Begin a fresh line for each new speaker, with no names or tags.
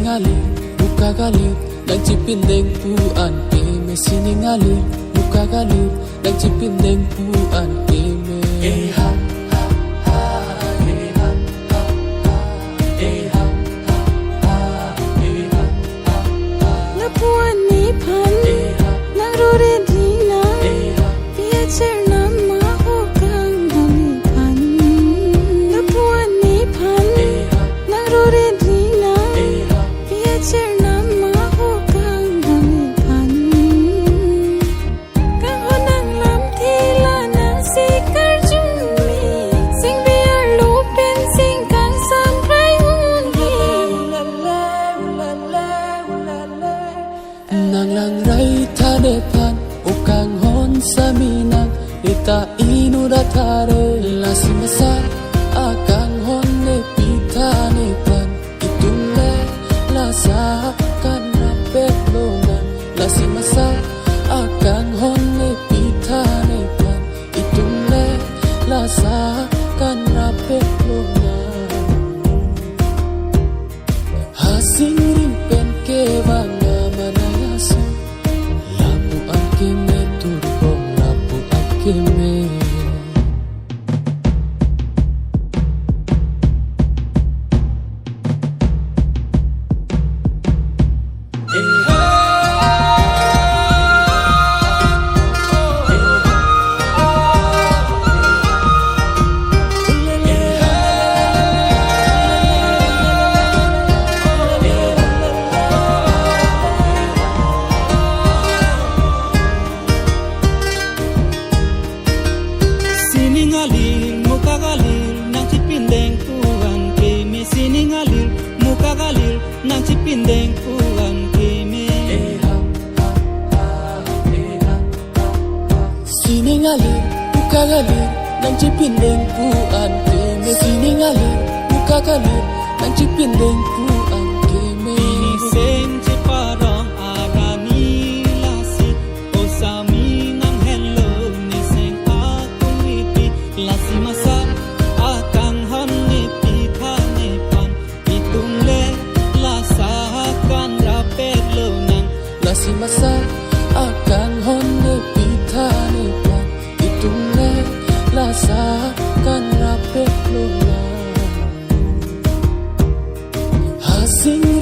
siningali buka galit nagchipindeng puan keme siningali buka galit nagchipindeng puan keme ha ha ha ha ha
napuan ni pan nagrore dina piacher nama hokang dami pan napuan ni pan nagrore dina piacher nama hokang dami pan kang honang lam thila nang sikar jumi sing biar lupin sing kang sam prai hun hi
nang lang rai thane pan ukang hon saminang ita inura thare lasimasa akang hon ne pitane pan itulle lasa kan rapet longan lasimasa akang hon ne pitane pan itulle lasa kan rapet longan hasing rimpen ke vanga manayaso lapu akeme turbong lapu akeme
Siningalir muka galir nang cipindeng puan keme siningalir muka galir nang cipindeng puan keme
siningali buka galir nang cipindeng puan keme siningali buka galir nang cipindeng puan keme
sing ciparong arani lasi osami nang hello ni sing aku witi lasi masa akang honni pitane pan itungle lasa kan rapet lo nang
lasimasa akang honne pitane pan itungle lasa kan rapet longan hasing